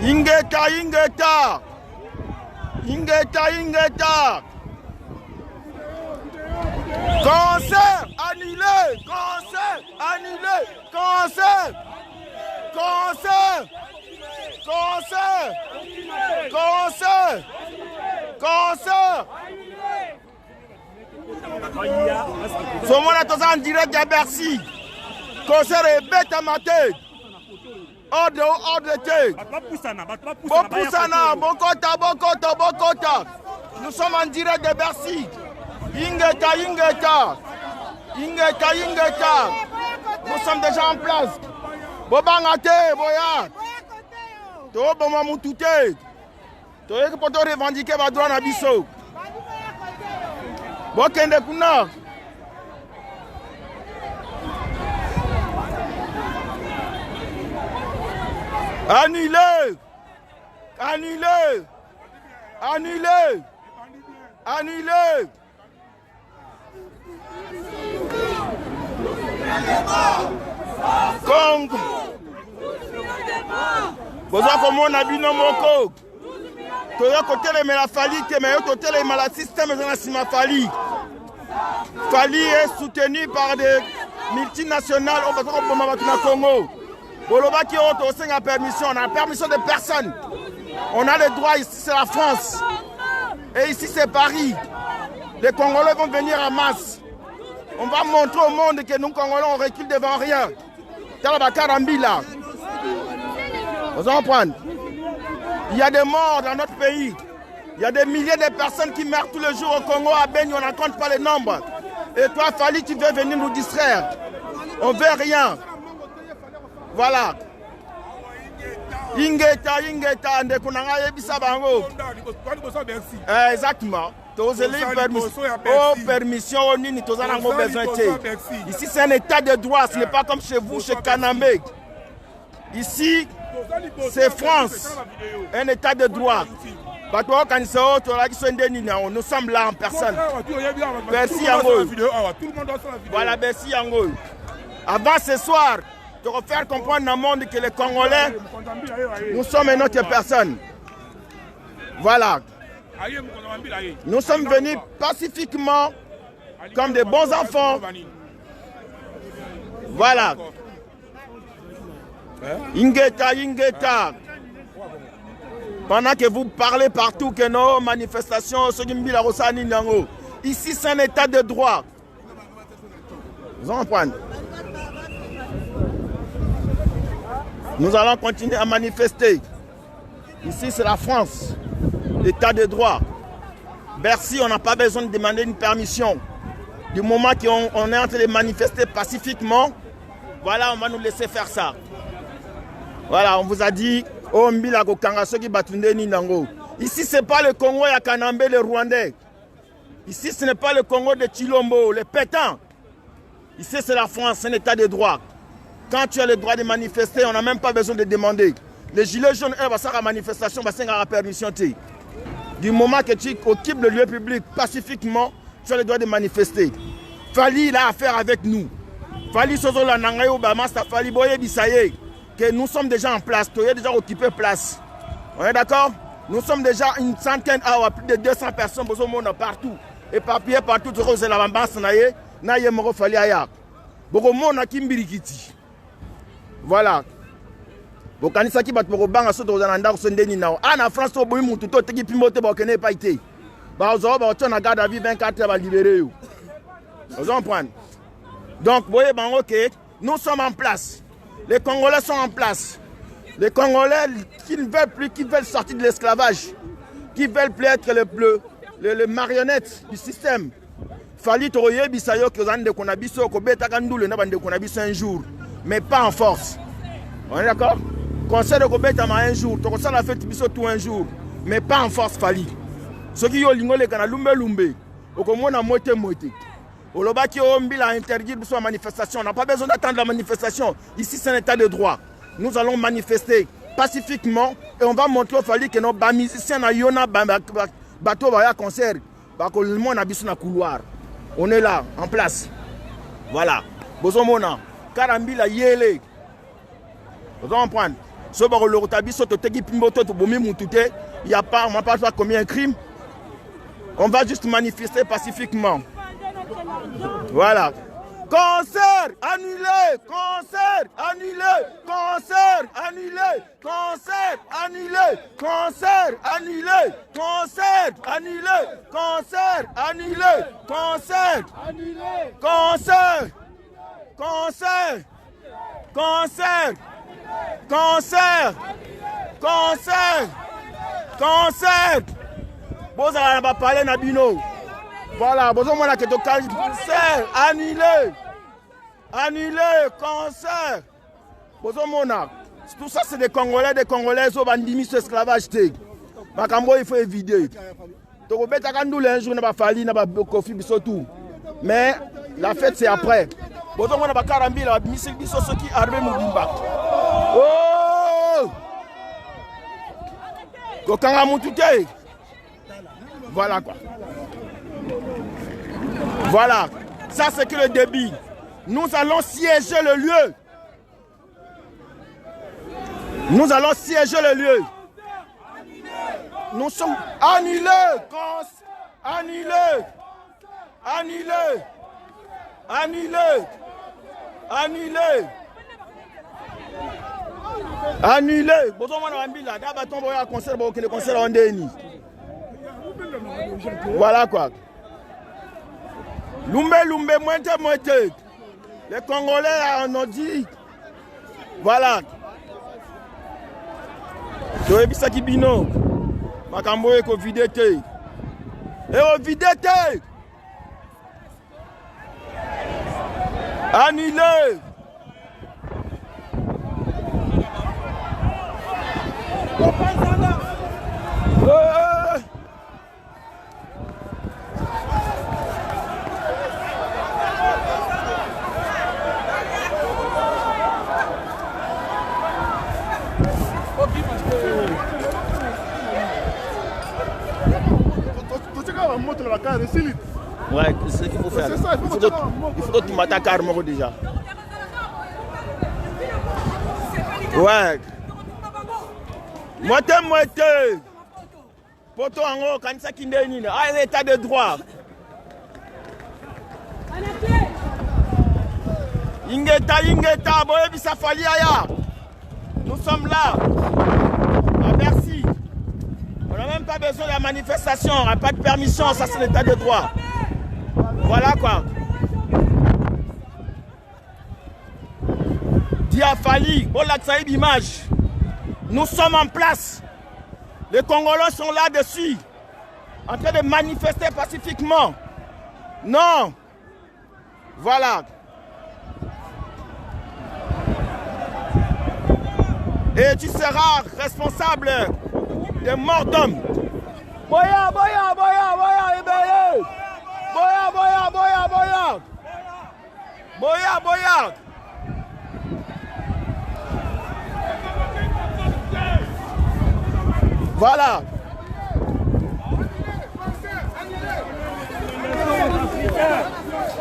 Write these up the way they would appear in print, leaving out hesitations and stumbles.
Ingeta, Ingeta. Ingeta, Ingeta. Concert annulé. Concert annulé. Concert. Concert. Concert. Concert. Concert. Ce moment là, en direct à Bercy. Concert est bête à ma tête. Ordre de tête. Bopoussana, Bokota, Bokota, Bokota. Nous sommes en direct de Bercy. Ingeta, Ingeta. Ingeta, Ingeta. Nous sommes déjà en place. Bobangate, Boya. To Boma Moutouté. To Eke Poto revendiquer ma droit na biso. Bokende Kuna. Annulé. Annulé. Annulé. Annulé. Congo. Boza komona bino moko. Toya kotele me la Fali te me yo totele me la système de la sima Fali. Fali est soutenu par des multinationales au bateau pour ma Congo. Bolobaki oto senga permission, on a permission de personne. On a le droit ici c'est la France. Et ici c'est Paris. Les Congolais vont venir en masse. On va montrer au monde que nous Congolais on recule devant rien. Talabakarambi vous en prenez. Il y a des morts dans notre pays. Il y a des milliers de personnes qui meurent tous les jours au Congo, à Beni, on n'en compte pas les nombres. Et toi, Fali, tu veux venir nous distraire. On ne veut rien. Voilà. Ingeta, Ingeta, Ndekunanga Yebisa Bango. Exactement. Permission, ici c'est un état de droit, ce n'est pas comme chez vous, chez Kanamé. Ici, c'est France, un état de droit. Nous sommes là en personne. Merci Yango. Voilà, merci Yango. Avant ce soir, de refaire comprendre dans le monde que les Congolais, nous sommes une autre personne. Voilà. Nous sommes venus pacifiquement, comme des bons enfants. Voilà. Ingeta, Ingeta. Pendant que vous parlez partout que nos manifestations, ici c'est un état de droit. Vous en prenez. Nous allons continuer à manifester. Ici c'est la France. État de droit. Bercy, on n'a pas besoin de demander une permission. Du moment qu'on est en train de manifester pacifiquement, voilà, on va nous laisser faire ça. Voilà, on vous a dit, ici, ce n'est pas le Congo de Kanambe, les Rwandais. Ici, ce n'est pas le Congo de Chilombo, les pétants. Ici, c'est la France, c'est un état de droit. Quand tu as le droit de manifester, on n'a même pas besoin de demander. Les gilets jaunes, eux, ça la manifestation, ça la permission. Du moment que tu occupes le lieu public pacifiquement, tu as le droit de manifester. Fali, il a affaire avec nous. Fali, Sozola, Nangayo, Bamasta, Fali, Boye, Bissaye, que nous sommes déjà en place, tu as déjà occupé place. On est d'accord? Nous sommes déjà une centaine, plus de 200 personnes, partout. Éparpillés partout, tu as la bambasse, Naye, Moro, Fali, Ayak. Beaucoup de monde a Kimbirikiti. Voilà. Bokanisaki bat banga soto za ndako sondeni nao. Na France to boyi mutu to teki pimote ba kene pa ité. Ba ozo ba to na garde à vue 24 heures ba libérer yo. Vous en prenez. Donc voyez ben OK, nous sommes en place. Les Congolais sont en place. Les Congolais qui ne veulent plus, qui veulent sortir de l'esclavage, qui veulent plus être le marionnette du système. Fali toroye bisayo que zande qu'on a biso ko beta kandule na bande qu'on a biso un jour, mais pas en force. On est d'accord? Conseil de Kobeta un jour, tu as la fête tout un jour, mais pas en force Fali. Ceux qui ont l'ingolé quand lumbe lumbe, au comment on moitié. Au loba qui ont mis la interdire la manifestation, on n'a pas besoin d'attendre la manifestation. Ici c'est un état de droit. Nous allons manifester pacifiquement et on va montrer au Fali que nos musiciens na yona bateau va concert, parce que le monde a besoin de couloir. On est là en place. Voilà. Bozomona, Karambila yele. Vous comprenez? Il n'y a pas, on ne parle pas commis un crime. On va juste manifester pacifiquement. Voilà. Concert annulé, concert annulé, concert annulé, concert annulé, concert annulé, concert annulé, concert annulé, concert annulé, concert, concert, concert, concert, concert, concert. Vous allez parler Nabino. Voilà, besoin de que concert annulé, annulé, concert. Besoin de tout ça, c'est des Congolais qui ont bandimi sur l'esclavage. Makambo, il faut éviter. Donc, un jour, mais la fête, c'est après. Besoin de Karambi, la mission qui est armée Moubimba. Oh! Kokanga Moutouté. Voilà quoi. Voilà, ça c'est que le débit. Nous allons siéger le lieu. Nous allons siéger le lieu. Nous sommes annulés. Annulés. Annulés. Annulés. Annulés. Annulés. Voilà quoi. Lumbe, moite. Les Congolais en ont dit. Voilà. Toye bisaki bino. Makambo eko videte. Et videte. Annulé. Ouais, c'est ce qu'il faut faire. Ça, il faut que tu m'attaques carrément déjà. Ouais. Moite. Poto ango kanisa kindeni. Ah, l'état de droit. Ingeta, boye bisafali aya. Nous sommes là. Ah, merci. On n'a même pas besoin de la manifestation, on n'a pas de permission, ça c'est l'état de droit. Voilà quoi. Diafali, Bolaksaïb image. Nous sommes en place. Les Congolais sont là-dessus, en train de manifester pacifiquement. Non. Voilà. Et tu seras responsable des morts d'hommes. Boya, ébélé. Boya. Voilà.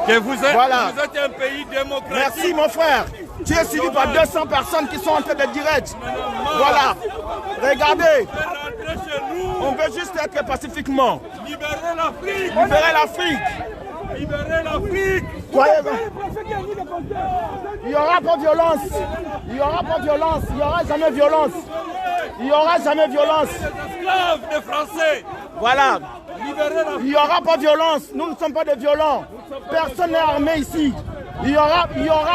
Que vous êtes, voilà. Vous êtes un pays démocratique. Merci mon frère. Tu es suivi par 200 personnes qui sont en train de direct. Voilà. Regardez. On veut juste être pacifiquement. Libérer l'Afrique. Libérer l'Afrique. Libérer l'Afrique. Il n'y aura pas de violence. Il n'y aura pas de violence. Il n'y aura jamais violence. Il n'y aura jamais violence. Les esclaves des Français. Voilà. Il n'y aura pas de violence. Nous ne sommes pas des violents. Personne n'est armé ici. Il n'y aura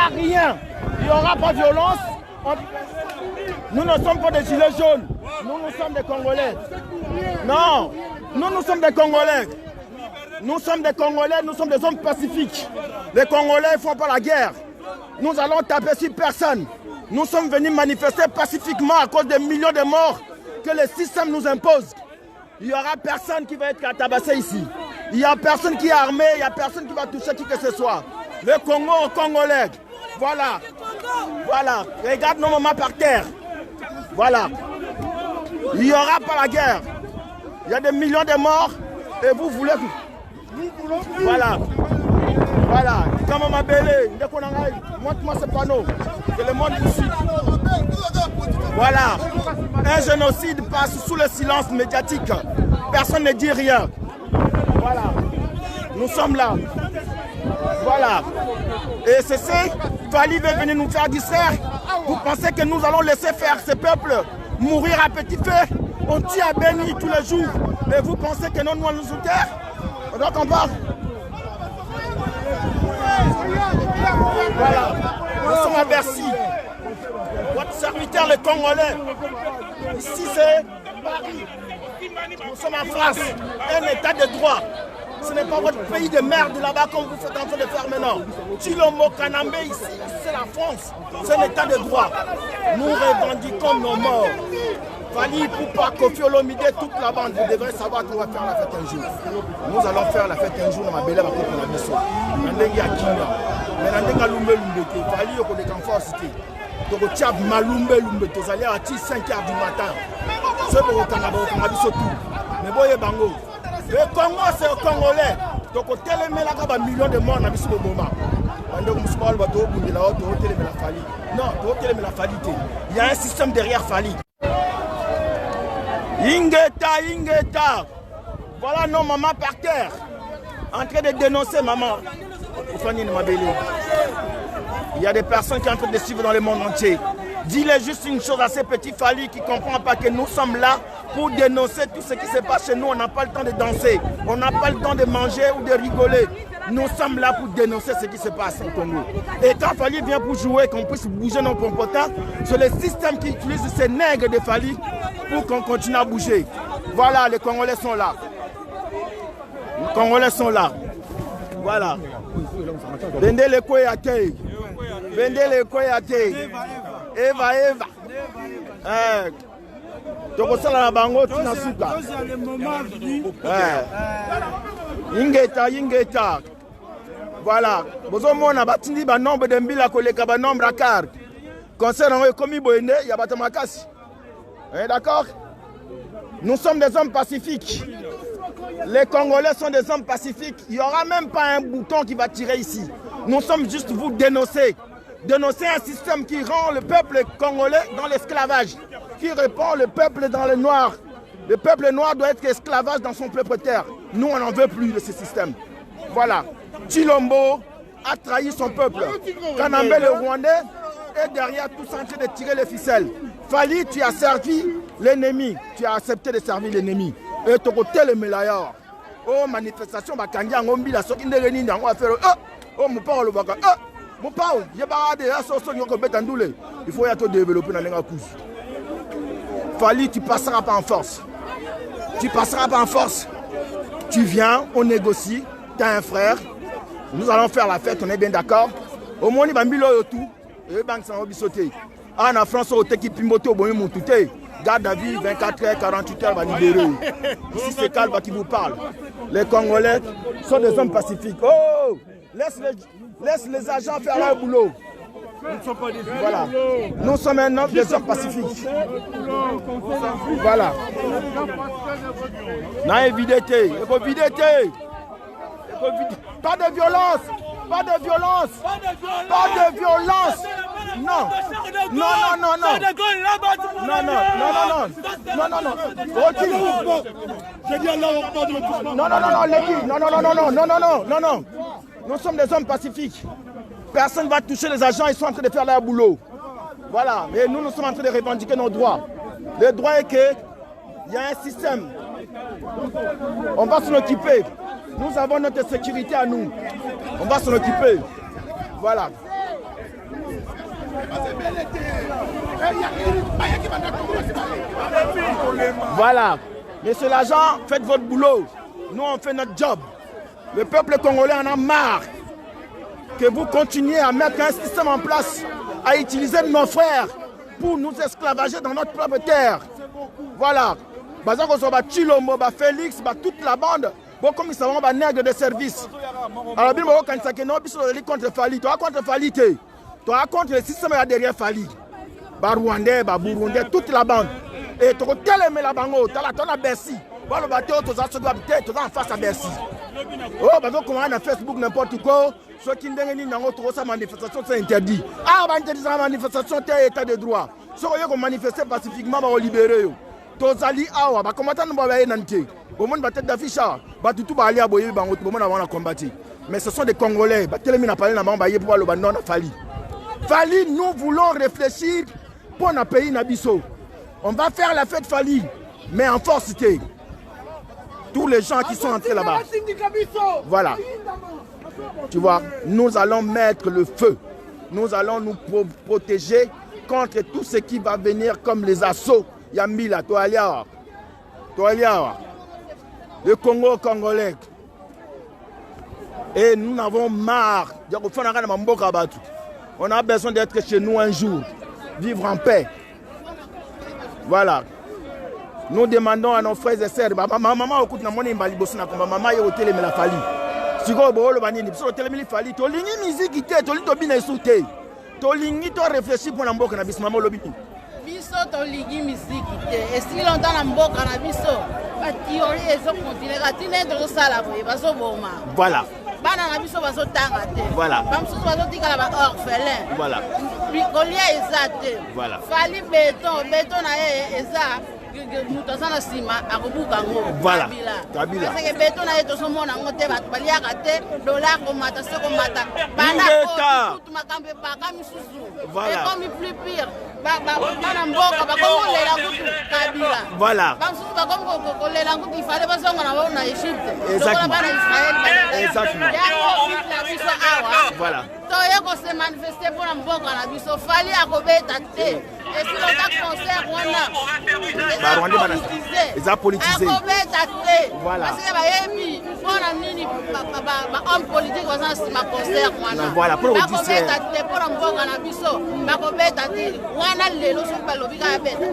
rien. Il n'y aura pas de violence. Nous ne sommes pas des gilets jaunes. Nous sommes des Congolais. Non. Nous sommes des Congolais. Nous sommes des Congolais, nous sommes des hommes pacifiques. Les Congolais ne font pas la guerre. Nous allons taper sur personne. Nous sommes venus manifester pacifiquement à cause des millions de morts que le système nous impose. Il n'y aura personne qui va être tabassé ici. Il n'y a personne qui est armé, il n'y a personne qui va toucher qui que ce soit. Le Congo aux Congolais. Voilà. Voilà. Regarde nos mamans par terre. Voilà. Il n'y aura pas la guerre. Il y a des millions de morts et vous voulez... Voilà. Voilà. Quand maman Bélé, montre-moi ce panneau. Que le monde vous suit. Voilà. Un génocide passe sous le silence médiatique. Personne ne dit rien. Voilà. Nous sommes là. Voilà. Et c'est ça. Fali veut venir nous faire distraire. Vous pensez que nous allons laisser faire ce peuple mourir à petit feu? On tue à Béni tous les jours. Et vous pensez que non, nous allons nous taire? Donc on parle. Voilà. Nous sommes à Bercy. Votre serviteur, les Congolais. Ici, c'est Paris. Nous sommes en France. Un état de droit. Ce n'est pas votre pays de merde là-bas comme vous faites en train de faire maintenant. Chilombo, Kanambe, ici, c'est la France. C'est un état de droit. Nous revendiquons nos morts. Fali, Poupa, Kofi Olomide, toute la bande, vous devrez savoir qu'on va faire la fête un jour. Nous allons faire la fête un jour dans ma belle époque pour la mission. Nandengi à Kinga. Mais Nandenga Lumbe Lumbe, Fali, au côté d'enfant cité. Donc, Tchab Malumbe Lumbe, tous allez à 5h du matin. C'est pour le Canada, on a vu ce tout. Mais boye Bango. Le Congo, c'est le Congolais. Donc, on télémé là, il y a millions de morts dans le moment. Non, il y a un système derrière Fali. Ingeta, Ingeta. Voilà nos mamans par terre. En train de dénoncer maman. Il y a des personnes qui sont en train de suivre dans le monde entier. Dis-les juste une chose à ces petits Fali qui ne comprennent pas que nous sommes là pour dénoncer tout ce qui se passe chez nous. On n'a pas le temps de danser. On n'a pas le temps de manger ou de rigoler. Nous sommes là pour dénoncer ce qui se passe au Congo. Et quand Fali vient pour jouer, qu'on puisse bouger nos comportements, c'est le système qui utilise ces nègres de Fali pour qu'on continue à bouger. Voilà, les Congolais sont là. Les Congolais sont là. Voilà. Vendez les couilles à terre. Vendez les couilles à terre. Eva, Eva. Tokosala na bango tina suka. Ingeta, Ingeta. Voilà. Bozomona batindi ba nombre de mbila koleka ba nombre à carte. Concernant komi boyende, il y a batamakasi. D'accord? Nous sommes des hommes pacifiques. Les Congolais sont des hommes pacifiques. Il n'y aura même pas un bouton qui va tirer ici. Nous sommes juste vous dénoncer. Dénoncer un système qui rend le peuple congolais dans l'esclavage, qui répand le peuple dans le noir. Le peuple noir doit être esclavage dans son propre terre. Nous, on n'en veut plus de ce système. Voilà. Chilombo a trahi son peuple. Kanambe, le Rwandais, est derrière tout ça en train de tirer les ficelles. Fali, tu as servi l'ennemi. Tu as accepté de servir l'ennemi. Et tu as côté le meilleur. Oh, manifestation, Bakandia, Ngombi, la Soki Ndereni, on va faire. Oh, mon père, le Baka. Mon père, il faut y aller développer dans les pouces. Fali, tu passeras pas en force. Tu passeras pas en force. Tu viens, on négocie. Tu as un frère. Nous allons faire la fête, on est bien d'accord. Au moins, il va me tout. Et les banques sont sauter. En France, on a qui pimote au bon moment tout. Garde à vie, 24 heures, 48 heures, va libérer. Ici, c'est Calva qui vous parle. Les Congolais sont des hommes pacifiques. Oh, laisse les agents faire leur boulot. Nous ne sommes pas des voilà. Nous sommes un homme des hommes pacifiques. Voilà. Non, évidité. Pas de violence. Pas de violence. Pas de violence. Non. Non, non, non, non. Non, non, non, non, non. Non, j'ai dit Allah. Non, non, non, non, non, non, non, non, non, non, non, non. Nous sommes des hommes pacifiques. Personne ne va toucher les agents, ils sont en train de faire leur boulot. Voilà, mais nous sommes en train de revendiquer nos droits. Le droit est qu'il y a un système. On va s'en occuper. Nous avons notre sécurité à nous. On va s'en occuper. Voilà. Voilà. Monsieur l'agent, faites votre boulot. Nous, on fait notre job. Le peuple congolais en a marre que vous continuez à mettre un système en place, à utiliser nos frères pour nous esclavager dans notre propre terre. Voilà. Chilombo, Félix, toute la bande, comme ils sont des nègres de service. Alors, quand ils contre Fali, toi contre Fali, toi contre le système derrière Fali. Rwandais, Burundais, toute la bande. Et tu as la bango, tu as Bercy. Tu as en face à Bercy. Oh, comment on a Facebook, n'importe quoi. Ceux qui ont une manifestation, c'est interdit. Ah, la manifestation, c'est état de droit. Si on manifester pacifiquement, on va libérer. Tozali awa, ba combattant nous va nanti. Au monde va tête d'affiche, ba tout va aller à boyer, ba monde avant la combattre. Mais ce sont des Congolais, ba tellement n'a pas na ba bailler pour le bandon na Fali. Fali, nous voulons réfléchir pour notre pays Nabiso. On va faire la fête Fali, mais en force. Tous les gens qui sont entrés là-bas. Voilà. Tu vois, nous allons mettre le feu. Nous allons nous protéger contre tout ce qui va venir comme les assauts. Yamila, Toalia. Le Congo congolais. Et nous n'avons marre. On a besoin d'être chez nous un jour. Vivre en paix. Voilà. Nous demandons à nos frères et sœurs. Maman, écoute, maman, est au télé, mais la Fali. Si vous avez au télé, mais la Fali. Tu as une musique qui t'est, tu as bien insulté. Tu as réfléchi pour l'amboka na bismama lobini. Biso to ligi musique te. Et si longtemps na mboka na biso, ba théorie ezo continuer ka tine to sala boye baso boma. Voilà. Bana na biso baso tanga te. Voilà. Ba msusu baso tikala ba orphelin. Voilà. Kolia eza te. Voilà. Fali béton na ye eza mutu aza na nsima akobuka ngo. Voilà. Kabila. Parce que béton na ye tozomona ngo te bato baliaka te dollar komata se komata. Bana kutu makambo epaka misusu. Voilà. Ekomi plus pire. Bana mboka bakokolela kutu Kabila. Voilà. Bamsusu bakomi kokolela kutu ifale bazonga na bao na Egypte. Exactement. Bana Israël. Exactement. Yango na biso awa. Voilà. Toye ko se manifester pour na mboka na biso fali akobeta te. Et si l'on a concert wana ils politisé. Voilà. Parce que bayebi pona nini ba homme politique baza sima concert wana. Voilà pour dire bakobeta te pona mboka na biso bakobeta te wana lelo so balobi ka beta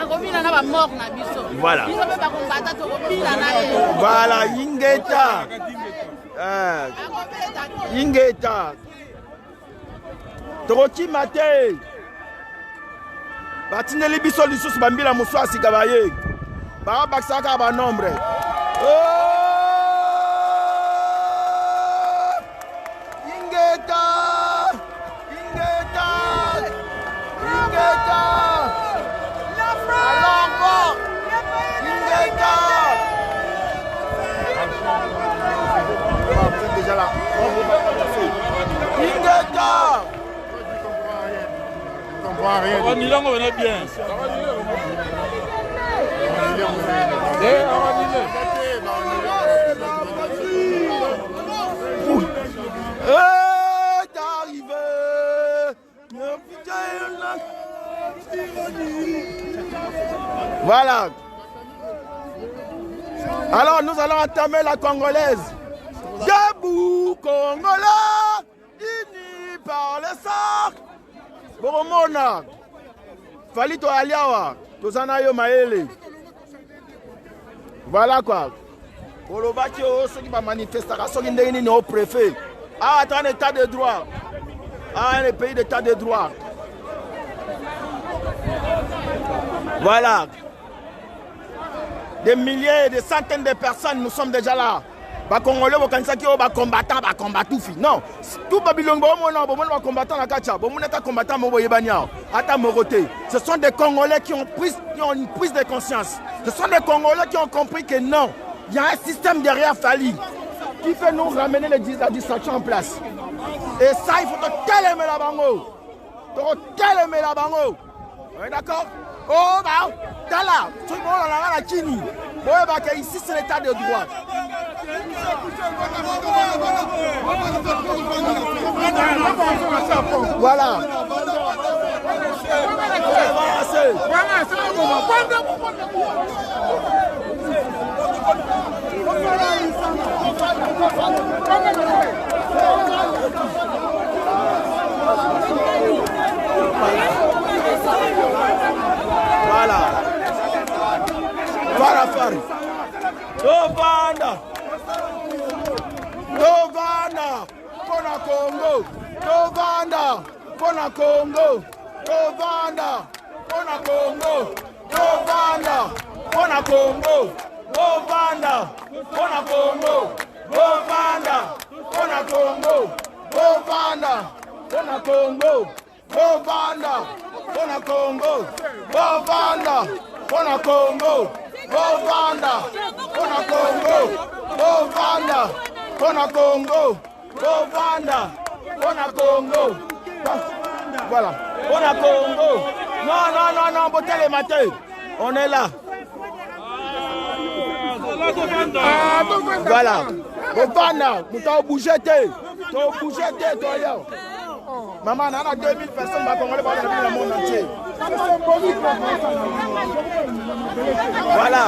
akobina na ba mort na biso. Voilà. Biso pe bakombata to kobina na ye. Voilà ingeta. Ingeta. Troki mate. Batineli biso lisusu bambila muso asika baye. Ba bakisaka ba nombre. Ingeta. Ingeta. Ingeta. La France. Ingeta. Vous êtes déjà là. Ingeta. Nilango venait bien. Est arrivé. Voilà. Alors nous allons entamer la congolaise. Debout Congolais, unis par le sang. Boromona. Fali to aliawa. Tozana yo maele. Voilà quoi. Olobaki o ceux qui va manifester ceux qui ndeni au préfet. Ah, attends, un état de droit. Ah, un pays d'état de droit. Voilà. Des milliers, des centaines de personnes, nous sommes déjà là. Ba Congolais, ba combattant, ba combattant. Non, tout Babylone, ba combattant la kacha, ba combattant moboyebania, ata moroté. Ce sont des Congolais qui ont une prise de conscience. Ce sont des Congolais qui ont compris que non, il y a un système derrière Fali qui fait nous ramener la distraction en place. Et ça, il faut que télémer la bango. Télémer la bango. On est d'accord? Oh, bah, t'as là, tout le monde a la kini. Ici, c'est l'état de droit. Voilà. Voilà. Farafari. Tovanda. Tovanda. Pona Congo. Tovanda. Pona Congo. Tovanda. Pona Congo. Tovanda. Pona Congo. Tovanda. Pona Congo. Tovanda. Pona Congo. Tovanda. Pona Congo. Tovanda. Pona Congo, Bovanda, Pona Congo, Bovanda, Pona Congo, Bovanda, Pona Congo, Bovanda, Pona Congo. Voilà, Pona Congo. Non, botez les matins. On est là. Voilà. Bovanda, vous avez bougé. Maman, on a 2000 personnes dans le monde entier. Voilà.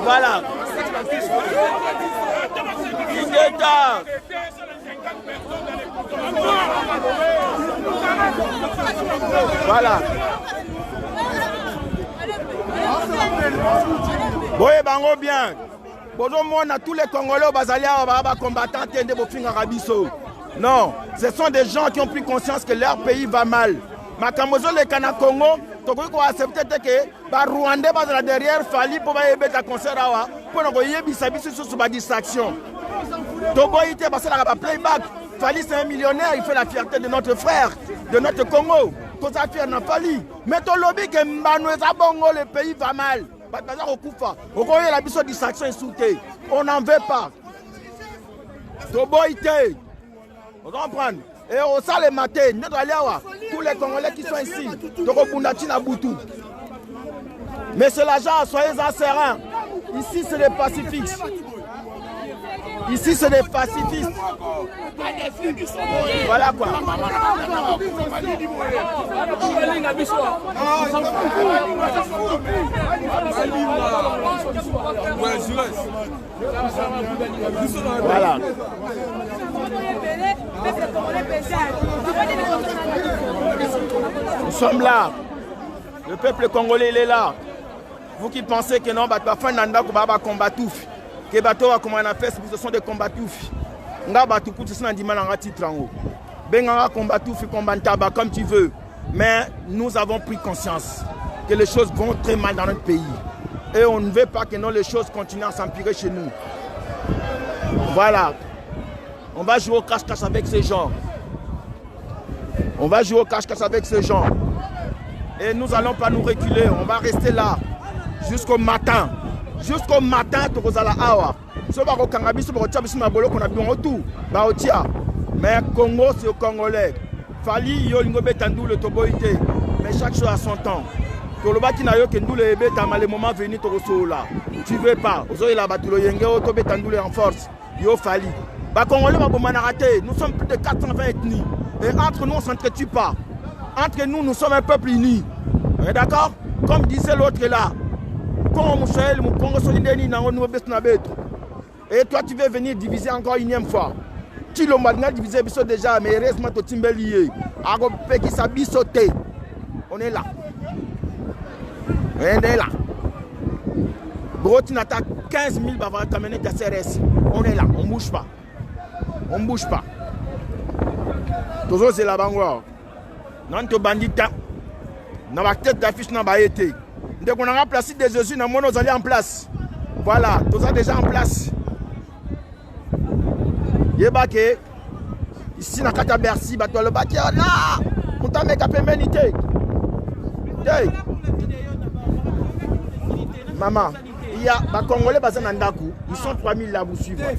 Voilà. Voilà. Boye bango bien. On a tous les Congolais au Bazalia, combattants de Bofing Arabiso. Non, ce sont des gens qui ont pris conscience que leur pays va mal. Makamozo le Kana Congo, tu peux accepter que Rwandais va derrière Fali pour aller à concert pour nous sur la distraction. Toboïté parce que la playback. Fali c'est un millionnaire, il fait la fierté de notre frère, de notre Congo. Tout ça fait n'a Fali. Mais ton lobby que Mbanouza Bongo le pays va mal. La distraction est soutée. On n'en veut pas. Toboïté. On comprend. Et au salle le matin, tous les Congolais qui sont ici, mais c'est l'argent, soyez en serein. Ici, c'est des pacifistes. Ici, c'est des pacifistes. Voilà quoi. Voilà. Nous sommes là. Le peuple congolais, il est là. Vous qui pensez que non, combattouf. Que bateau comme on a fait, ce sont des combattoufs. Comme tu veux. Mais nous avons pris conscience que les choses vont très mal dans notre pays. Et on ne veut pas que non, les choses continuent à s'empirer chez nous. Voilà. On va jouer au cache-cache avec ces gens. On va jouer au cache-cache avec ces gens. Et nous n'allons pas nous reculer. On va rester là jusqu'au matin. Jusqu'au matin, tu vas à Awa. Mais Congo, c'est au Congolais. Fali, Yolingo Betandou, le Toboïté. Mais chaque chose a son temps. Le moment venu, tu ne veux pas. En force. Yo Fali. Nous sommes plus de 420 ethnies. Et entre nous, on ne s'entretue pas. Entre nous, nous sommes un peuple uni. D'accord? Comme disait l'autre là. Et toi, tu veux venir diviser encore une énième fois. Tu l'as divisé déjà, mais reste au Timbelier. On est là. On est là. Brotin attaque 15 000 bavares t'amener ta CRS. On est là, on ne bouge pas. On ne bouge pas. Toujours c'est la bangoire. Non, tu bandit. Dans la tête d'affiche, n'a pas été. Dès qu'on a placé des Jésus, nous allons en place. Voilà, tout ça déjà en place. Yébake, ici, dans Kata Bercy, le bâtiment là, on t'a mis à pénalité. Maman, il y a des Congolais basés dans Ndakou, ils sont 3000 là, vous suivez.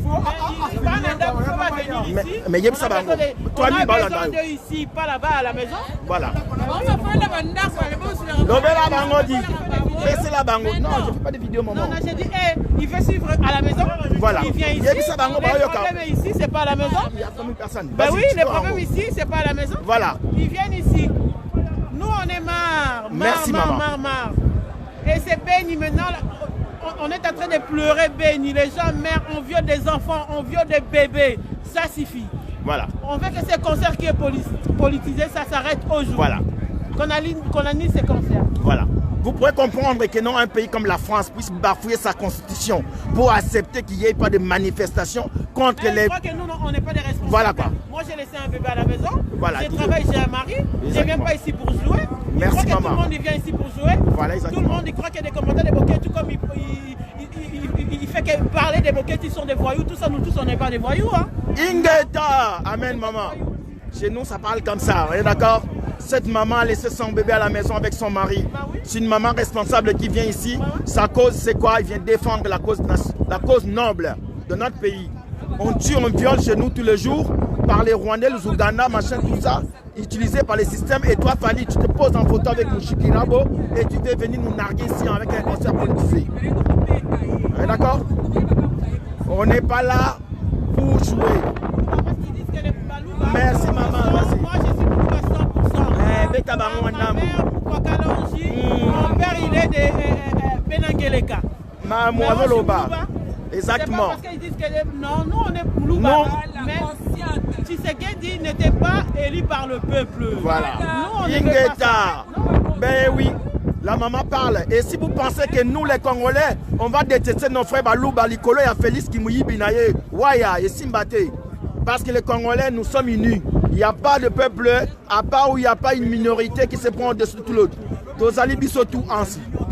Mais il y a ça, 3000 balles là. Ici, pas là-bas à la maison. Voilà. C'est la bango. Non, je ne fais pas de vidéo, maman. Non, j'ai dit, il veut suivre à la maison. Voilà. Il vient ici. Le problème ici, c'est pas à la maison. Il y a 3000 personnes. Ben oui, le problème ici, c'est pas à la maison. Voilà. Ils viennent ici. Nous, on est marre. Merci, maman. Marre. Et c'est Béni maintenant. On est en train de pleurer Béni. Les gens meurent, on viole des enfants, on viole des bébés. Ça suffit. Voilà. On veut que ces concerts qui est politisé, ça s'arrête aujourd'hui. Voilà. Qu'on annule ces concerts. Voilà. Vous pourrez comprendre que non, un pays comme la France puisse bafouer sa constitution pour accepter qu'il n'y ait pas de manifestation contre les... Je crois que nous, on n'est pas des responsables. Voilà quoi. Moi, j'ai laissé un bébé à la maison. Voilà, je travaille, j'ai un mari. Je ne viens pas ici pour jouer. Merci, je crois que maman. tout le monde vient ici pour jouer. Voilà, exactement. Tout le monde il croit qu'il y a des commentaires des bouquets, tout comme il fait que parler des bouquets, ils sont des voyous. Tout ça, nous tous, on n'est pas des voyous. Hein. Ingeta. Amen, maman. Chez nous, ça parle comme ça, vous êtes d'accord? Cette maman a laissé son bébé à la maison avec son mari. C'est une maman responsable qui vient ici. Sa cause, c'est quoi? Il vient défendre la cause noble de notre pays. On tue, on viole chez nous tous les jours par les Rwandais, les Ouganda, machin, tout ça, utilisé par les systèmes. Et toi, Fali, tu te poses en photo avec Mouchikirabo et tu veux venir nous narguer ici avec un concert politisé. D'accord? On n'est pas là pour jouer. Merci maman, merci. Moi je suis pour 100%. Mon père il est de Benangeleka. Exactement. Parce qu'ils disent que non, nous on est Moulouba. Non. Mais Tshisekedi n'était pas élu par le peuple. Voilà. Nous on Ingeta. Ben oui. La maman parle. Et si vous pensez que nous, les Congolais, on va détester nos frères Balouba, Likolo et Félix Kimouyi Binaye, Waya et Simbate. Parce que les Congolais, nous sommes unis. Il n'y a pas de peuple, à part où il n'y a pas une minorité qui se prend au-dessus de tout l'autre. Tozali Bisotou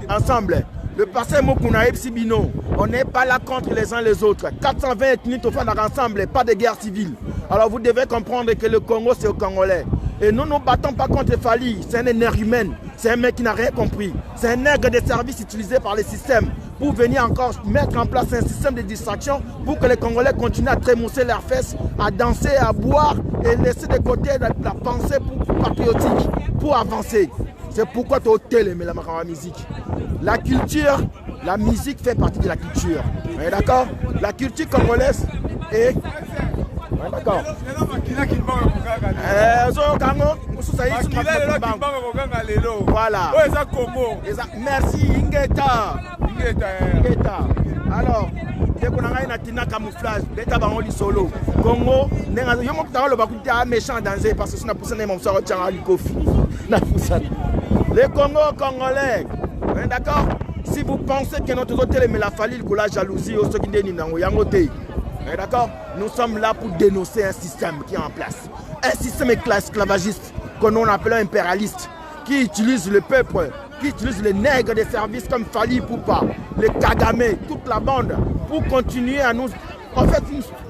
ensemble. Le passé Mokunaïb Sibino, on n'est pas là contre les uns les autres. 420 ethnies au fond ensemble, pas de guerre civile. Alors vous devez comprendre que le Congo, c'est aux Congolais. Et nous ne nous battons pas contre Fali, c'est un énergumène, c'est un mec qui n'a rien compris. C'est un nègre de service utilisé par les systèmes pour venir encore mettre en place un système de distraction pour que les Congolais continuent à trémousser leurs fesses, à danser, à boire et laisser de côté la pensée patriotique pour avancer. C'est pourquoi tu as ôté la musique. La culture, la musique fait partie de la culture. D'accord? La culture congolaise est... D'accord. Voilà. Merci Ingeta. Alors, dès qu'on a un camouflage, bêta bango li solo. Congo, nenga yo mo talo lo bakuti a méchant danger parce que sina poussé mon sort tient à likofi. Na poussa. Les Congolais. D'accord? Si vous pensez que notre hôtel mais la fallu la jalousie au sokinde ni nango yangote. D'accord? Nous sommes là pour dénoncer un système qui est en place. Un système esclavagiste qu'on appelle impérialiste, qui utilise le peuple, qui utilise les nègres des services comme Fali Poupa, les Kagame, toute la bande, pour continuer à nous... En fait,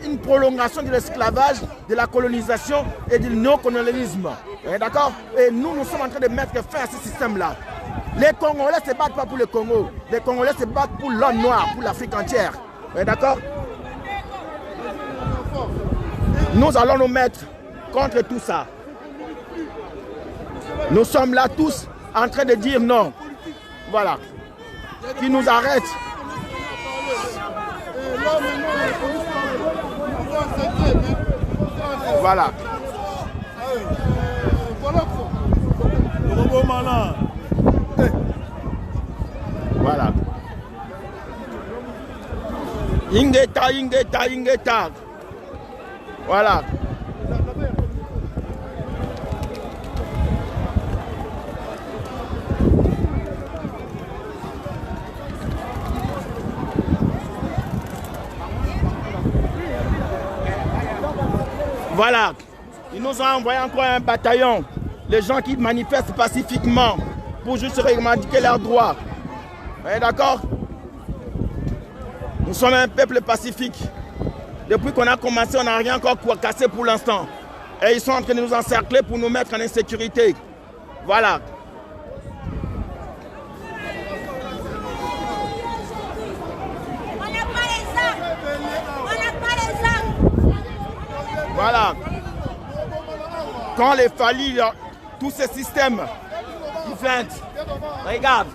une prolongation de l'esclavage, de la colonisation et du néocolonialisme. D'accord? Et nous sommes en train de mettre fin à ce système-là. Les Congolais ne se battent pas pour le Congo. Les Congolais se battent pour l'homme noir, pour l'Afrique entière. D'accord? Nous allons nous mettre contre tout ça. Nous sommes là tous en train de dire non. Voilà. Qui nous arrête. Voilà. Voilà. Ingeta. Voilà. Voilà. Ils nous ont envoyé encore un bataillon. Les gens qui manifestent pacifiquement pour juste revendiquer leurs droits. D'accord? Nous sommes un peuple pacifique. Depuis qu'on a commencé, on n'a rien encore cassé pour l'instant. Et ils sont en train de nous encercler pour nous mettre en insécurité. Voilà. Voilà. Quand les Fali, tous ces systèmes, ils viennent. Regarde.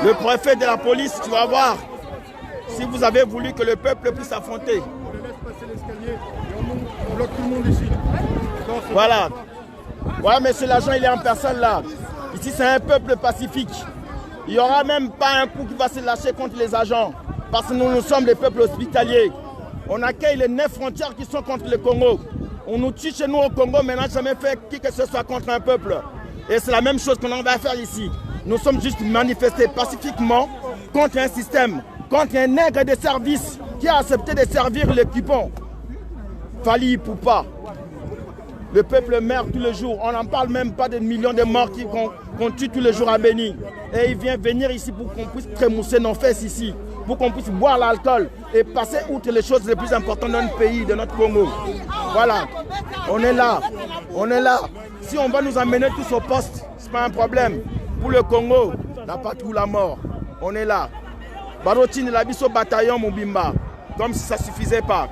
Le préfet de la police, tu vas voir, si vous avez voulu que le peuple puisse affronter. Voilà. Voilà, monsieur l'agent, il est en personne là. Ici, c'est un peuple pacifique. Il n'y aura même pas un coup qui va se lâcher contre les agents. Parce que nous sommes des peuples hospitaliers. On accueille les 9 frontières qui sont contre le Congo. On nous tue chez nous au Congo, mais on n'a jamais fait qui que ce soit contre un peuple. Et c'est la même chose qu'on va faire ici. Nous sommes juste manifestés pacifiquement contre un système, contre un nègre de service qui a accepté de servir l'équipement. Fali Poupa. Le peuple meurt tous les jours. On n'en parle même pas des millions de morts qu'on tue tous les jours à Béni. Et il vient venir ici pour qu'on puisse trémousser nos fesses ici, pour qu'on puisse boire l'alcool et passer outre les choses les plus importantes de notre pays, de notre Congo. Voilà, on est là, on est là. Si on va nous amener tous au poste, ce n'est pas un problème. Pour le Congo, la patrie ou la mort, on est là. Barotine la biso bataillon Mobimba, comme si ça ne suffisait pas.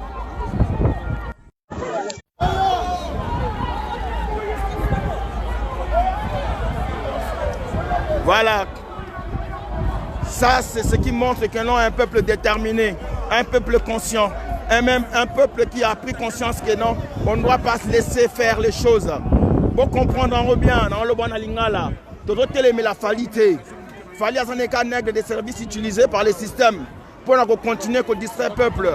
Voilà, ça c'est ce qui montre que l'on est un peuple déterminé, un peuple conscient, et même un peuple qui a pris conscience que non, on ne doit pas se laisser faire les choses. Pour comprendre en bien, dans le bon alingala, tout mais la falité, fallait à nègre des services utilisés par les systèmes pour continuer à distraire le peuple.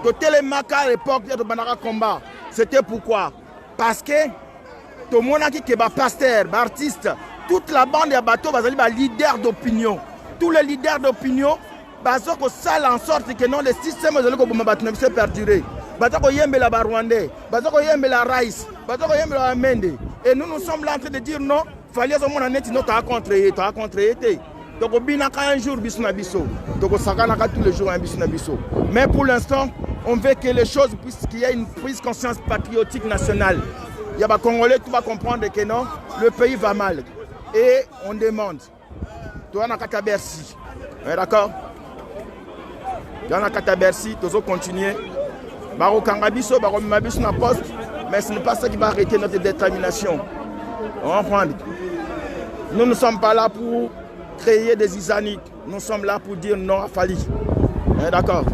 Tout les maca à l'époque de Banara combat, c'était pourquoi? Parce que tout le monde qui est pasteur, artiste, toute la bande de bateaux va être leader d'opinion. Tous les leaders d'opinion, ça en sorte que non, le système ne se perdurer. La Rwandais, la Rice, la Mende. Et nous sommes là en train de dire non, il fallait que contre. Donc, un jour, tous les jours, mais pour l'instant, on veut que les choses puissent, qu'il y ait une prise de conscience patriotique nationale. Il y a des Congolais qui vont comprendre que non, le pays va mal. Et on demande, toi, on a qu'à Bercy. D'accord? Il y en a qu'à Bercy, tu vas continuer. Baro Kangabiso, Baro Mabiso na poste, mais ce n'est pas ça qui va arrêter notre détermination. On va prendre. Nous ne sommes pas là pour créer des isaniques. Nous sommes là pour dire non à Fali. D'accord?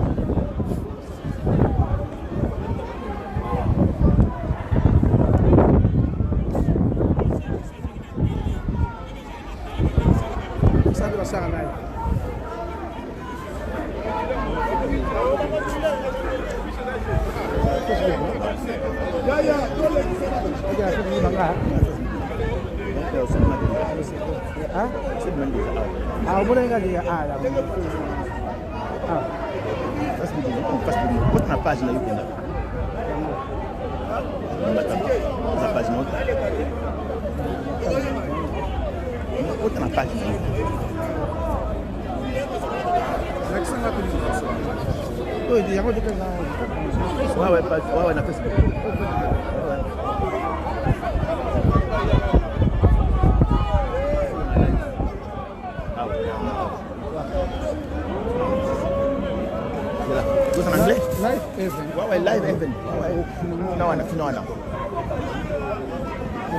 Live event. Non.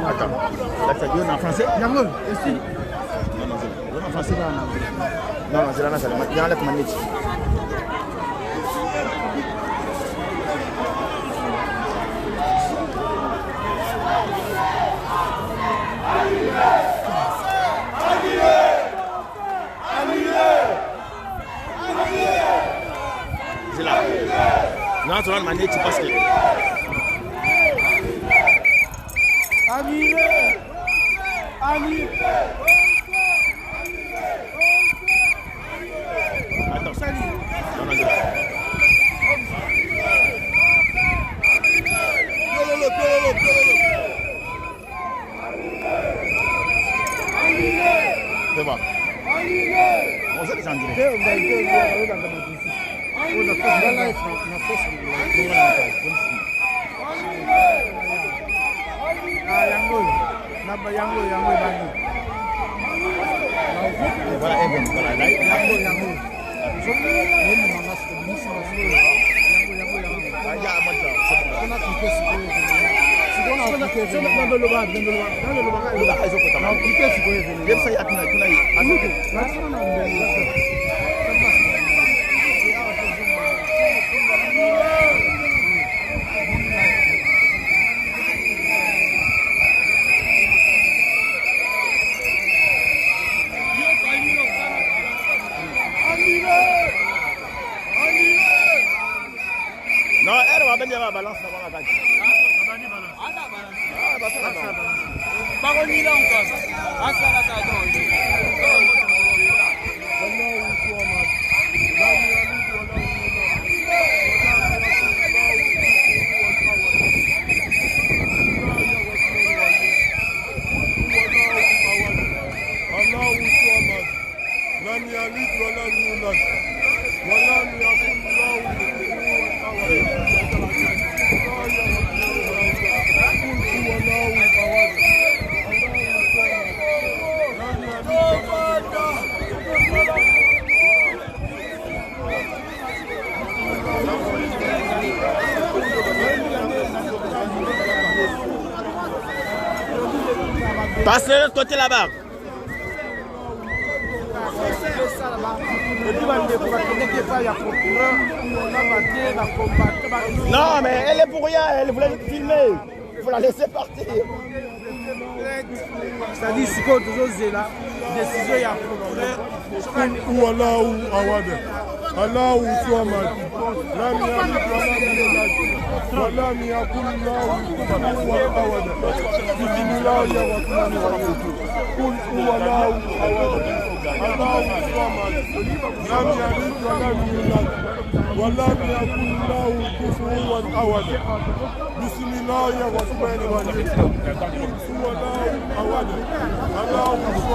Attends, ça dit en français? Non, en français. Non, c'est là, il y a la manette. C'est là. Non, tu vas le manette parce que... C'est bon. On sait que j'en dirais. Voilà, Evan, voilà, là, non, elle va venir à la balance. Passe de l'autre côté là-bas. Non, mais elle est pour rien, elle voulait filmer. Il faut la laisser partir. C'est-à-dire, si on toujours là, décision, il y a procureur. Ou Allah ou Awada. Allah ou Tuamat. Wala mi yakul Allah ou Awada. Bismillah ya Rahman Rahim. Kul huwa Allah Awada. Allah ou Tuamat. Lam yalid wa lam yulad. Wala mi yakul Allah kufuwan Awada. Bismillah ya Rahman Rahim.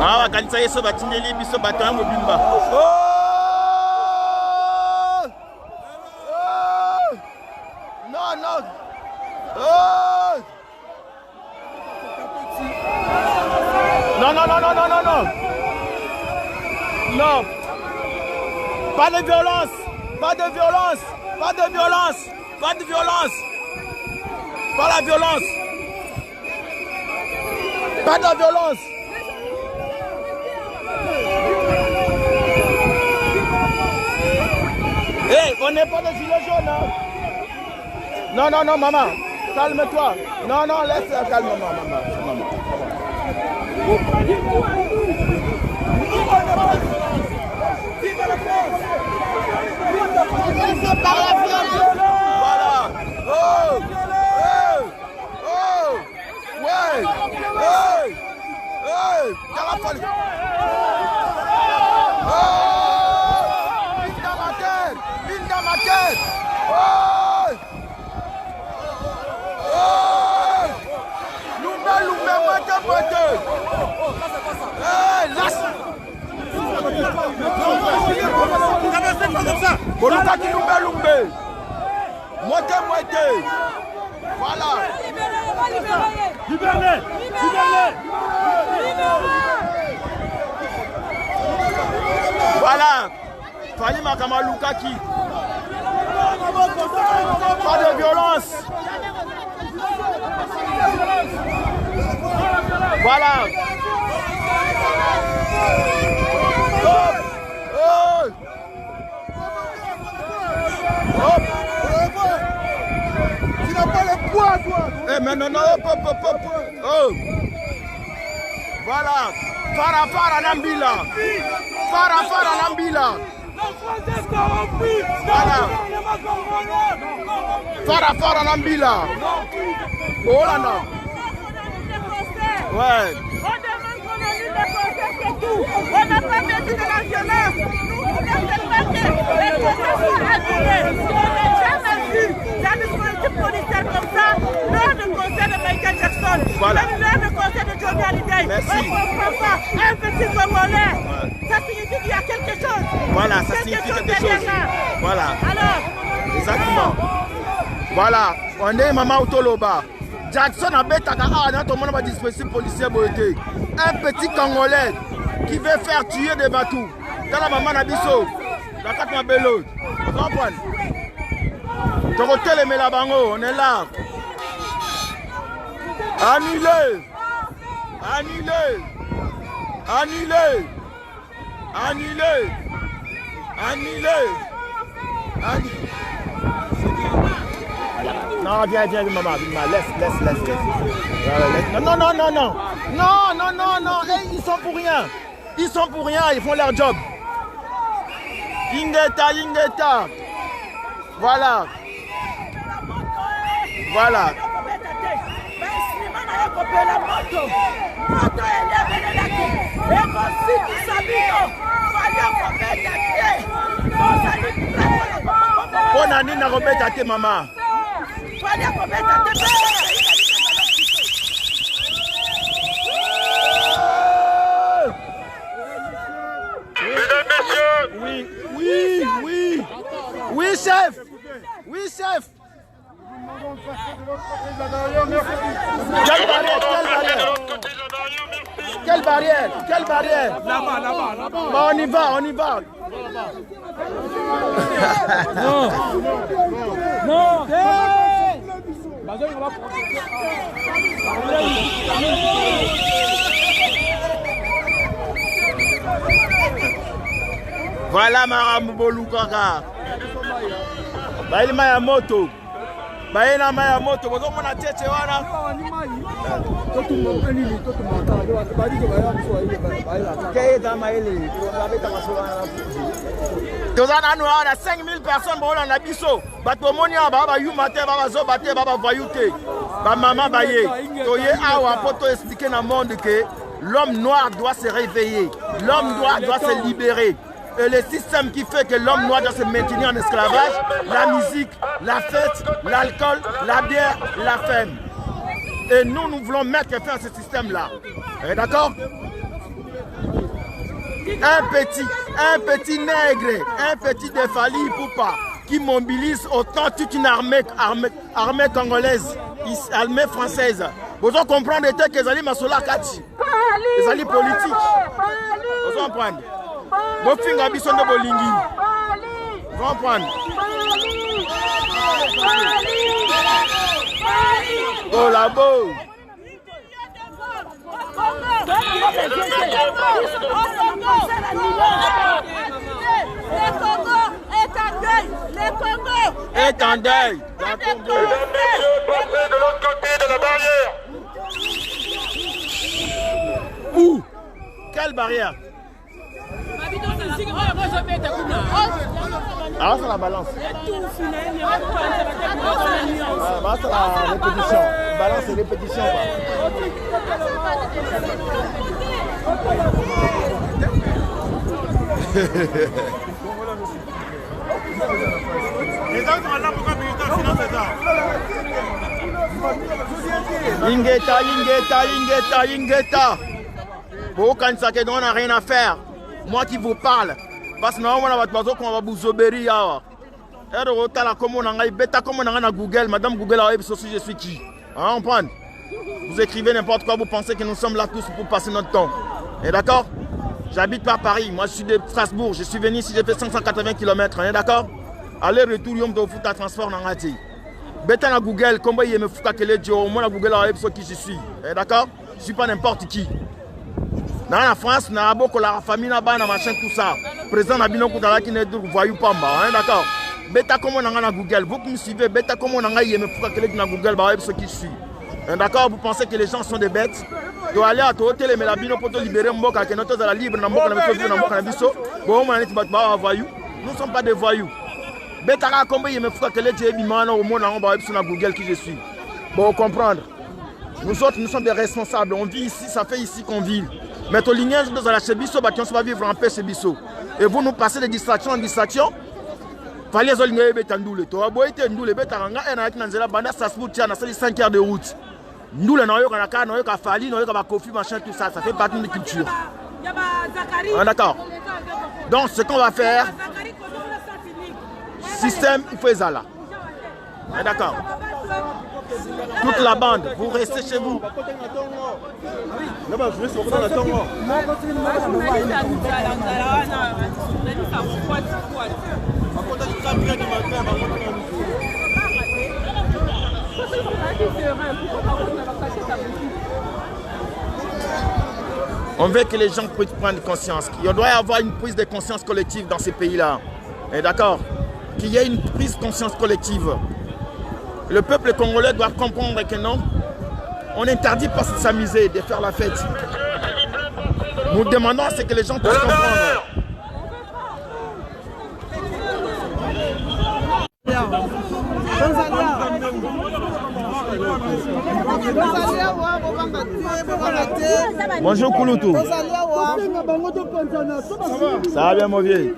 Ah, kanisa yeso batindeli biso batanga mobimba. Non, non. Non, non, non, non, non, non, non. Non. Pas de violence. Pas de violence. Pas de violence. Pas de violence. Pas la violence. Pas de violence. Hey, on n'est pas des gilets jaunes, hein? Non, non, non, maman. Calme-toi. Non, non, laisse, calme, maman. Voilà. Oh. Ouais. Voilà. Libérez. Voilà. Fali Makama Lukaki. Pas de violence. Voilà. Tu n'as pas le poids, toi. Eh, mais non, non, oh. Voilà. Fara Nambila. Fara Nambila. Voilà. Fara Nambila. Oh là là. Ouais. On demande qu'on annule les procès, c'est tout. On n'a pas perdu de la violence. Nous n'acceptons pas que les procès soient annulés. On n'a jamais vu la dispositif policière comme ça lors du procès de Michael Jackson. Voilà. Même lors du procès de Johnny Hallyday. Merci. On ne comprend pas. Un petit Congolais. Ouais. Ça signifie qu'il y a quelque chose. Voilà, ça signifie quelque chose. Voilà. Alors. Exactement. Voilà. On est Maman Autoloba. Jackson a bétaka dans ton monde dispositif policier boité. Un petit Congolais qui veut faire tuer des batous. Dans la maman Nabiso. La carte ma bello. Vous comprenez? Ton hôtel est la bango. On est là. Annulé. Annulé. Annulé. Annulé. Annulé. Annulé. Non, viens, maman, laisse. Non. Hey, ils sont pour rien. Ils font leur job. Ingeta. Voilà. On a dit na robeta te maman. Oui, chef. Quelle barrière? Là-bas. Bah, on y va. Non. Hey! Voilà Marambo Kaka. Baili maya moto. Baina maya moto. Bozo mona tete wana. Tozana nous on a 5000 personnes bon on a biso. Bato monia baba yu matin baba zo baté baba voyouté. Ba maman baye. Toye awa poto expliquer dans le monde que l'homme noir doit se réveiller. L'homme noir doit se libérer. Et le système qui fait que l'homme noir doit se maintenir en esclavage, la musique, la fête, l'alcool, la bière, la faim. Et nous voulons mettre fin à ce système-là. D'accord? Un petit nègre, un petit défali Poupa qui mobilise autant toute une armée congolaise, armée française. Vous allez comprendre que les alliés Masola Kati, les alliés politiques. Vous allez comprendre. Vous allez comprendre. Vous allez comprendre. Oh la beau. Le Congo est en deuil. Le Congo est en deuil. De l'autre côté de la barrière. Où? Quelle barrière? Ah, c'est la balance. Ah, c'est la répétition. Balance et répétition. Les autres sont là pour militants, sinon c'est ça. Ingeta. Pour quand ça que on n'a rien à faire. Moi qui vous parle. Parce que nous on va vous obéir. Comme on a Google, Madame Google a dit je suis qui. On prend. Vous écrivez n'importe quoi, vous pensez que nous sommes là tous pour passer notre temps. Et d'accord? J'habite pas à Paris, moi je suis de Strasbourg, je suis venu ici, j'ai fait 580 km, d'accord? Aller-retour, il y a un transport dans la vie. Bêta na Google, comment il me fout à quel est moi na Google a dit qui je suis. D'accord? Je ne suis pas n'importe qui. Dans la France, na beaucoup la famille na bana machin tout ça. Président na bino kutala qui ne voyou pas d'accord? Bêta comment on a na Google, vous qui me suivez, bêta comment on a il me fout à quel est na Google ba ce qui je suis. D'accord? Vous pensez que les gens sont des bêtes? Tu aller à toi, mais la bino pour te libérer Mboka, que notre la libre, na Mboka, na Mboka, na biso. Bon, on a dit bah voyous. Nous ne sommes pas des voyous. Betara combien il me faut que les gens au monde on va sur Google qui je suis. Bon, comprendre. Nous autres, nous sommes des responsables. On vit ici, ça fait ici qu'on vit. Mais ton lignage dans la chebiso, bah, on va vivre en paix chebiso. Et vous nous passez de distraction en distraction. Fallait les olingé betandoule. Toi, boy, t'es ndoule betaranga et na nanzela banda ça se boutia na 5 heures de route. Nous, les noyaux, nous fali, nous kofi, machin, tout ça, ça fait partie de notre culture. D'accord. Donc, ce qu'on va faire, système, il faut ça là. D'accord. Toute la bande, vous restez chez vous. Là-bas, je vais sortir la tombe. On veut que les gens puissent prendre conscience. Il doit y avoir une prise de conscience collective dans ces pays-là. D'accord? Qu'il y ait une prise de conscience collective. Le peuple congolais doit comprendre que non, on n'interdit pas de s'amuser, de faire la fête. Nous demandons à ce que les gens puissent comprendre. Bonjour Kouloutou. Ça va bien mon vieux?